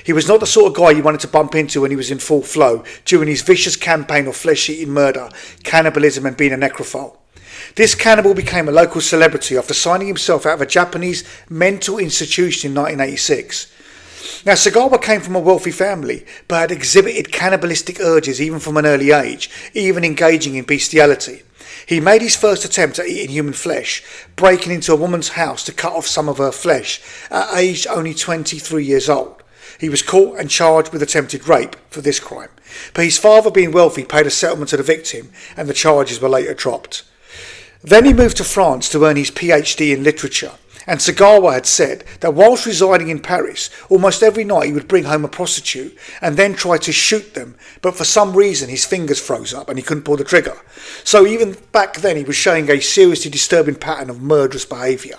He was not the sort of guy you wanted to bump into when he was in full flow during his vicious campaign of flesh-eating murder, cannibalism and being a necrophile. This cannibal became a local celebrity after signing himself out of a Japanese mental institution in 1986. Now, Sagawa came from a wealthy family, but had exhibited cannibalistic urges even from an early age, even engaging in bestiality. He made his first attempt at eating human flesh, breaking into a woman's house to cut off some of her flesh, at age only 23 years old. He was caught and charged with attempted rape for this crime, but his father, being wealthy, paid a settlement to the victim, and the charges were later dropped. Then he moved to France to earn his PhD in literature, and Sagawa had said that whilst residing in Paris, almost every night he would bring home a prostitute and then try to shoot them, but for some reason his fingers froze up and he couldn't pull the trigger. So even back then he was showing a seriously disturbing pattern of murderous behaviour.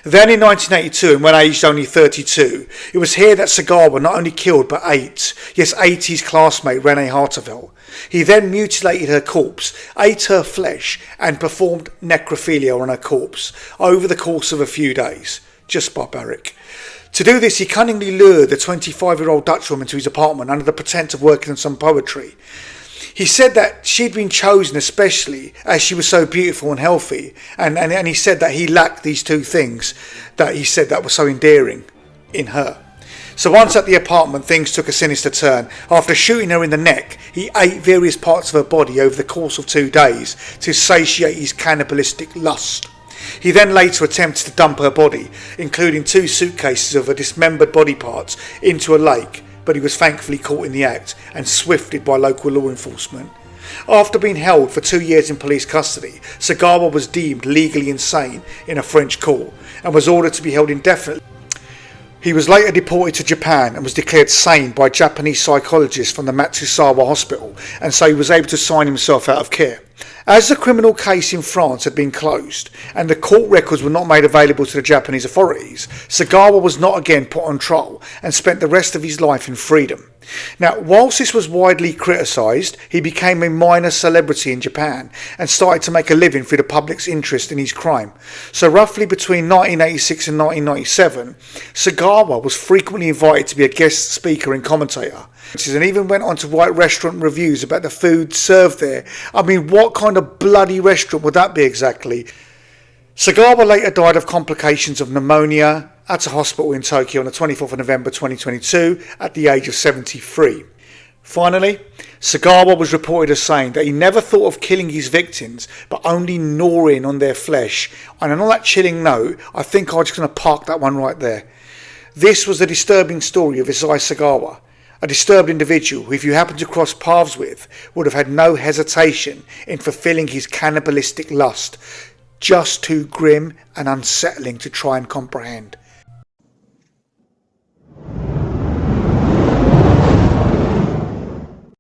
Then in 1982, and when aged only 32, it was here that Sagawa not only killed but ate his classmate Renée Hartevelt. He then mutilated her corpse, ate her flesh and performed necrophilia on her corpse over the course of a few days. Just barbaric. To do this, he cunningly lured the 25-year-old Dutch woman to his apartment under the pretence of working on some poetry. He said that she'd been chosen especially as she was so beautiful and healthy, and he said that he lacked these two things that he said that were so endearing in her. So once at the apartment, things took a sinister turn. After shooting her in the neck, he ate various parts of her body over the course of 2 days to satiate his cannibalistic lust. He then later attempted to dump her body, including 2 suitcases of her dismembered body parts, into a lake, but he was thankfully caught in the act and swifted by local law enforcement. After being held for 2 years in police custody, Sagawa was deemed legally insane in a French court and was ordered to be held indefinitely. He was later deported to Japan and was declared sane by Japanese psychologists from the Matsusawa hospital, and so he was able to sign himself out of care. As the criminal case in France had been closed and the court records were not made available to the Japanese authorities, Sagawa was not again put on trial and spent the rest of his life in freedom. Now, whilst this was widely criticised, he became a minor celebrity in Japan and started to make a living through the public's interest in his crime. So roughly between 1986 and 1997, Sagawa was frequently invited to be a guest speaker and commentator, and even went on to write restaurant reviews about the food served there. I mean, what kind of bloody restaurant would that be exactly? Sagawa later died of complications of pneumonia at a hospital in Tokyo on the 24th of November 2022 at the age of 73. Finally, Sagawa was reported as saying that he never thought of killing his victims but only gnawing on their flesh. And on that chilling note, I think I'm just going to park that one right there. This was the disturbing story of Isai Sagawa, a disturbed individual who, if you happened to cross paths with, would have had no hesitation in fulfilling his cannibalistic lust. Just too grim and unsettling to try and comprehend.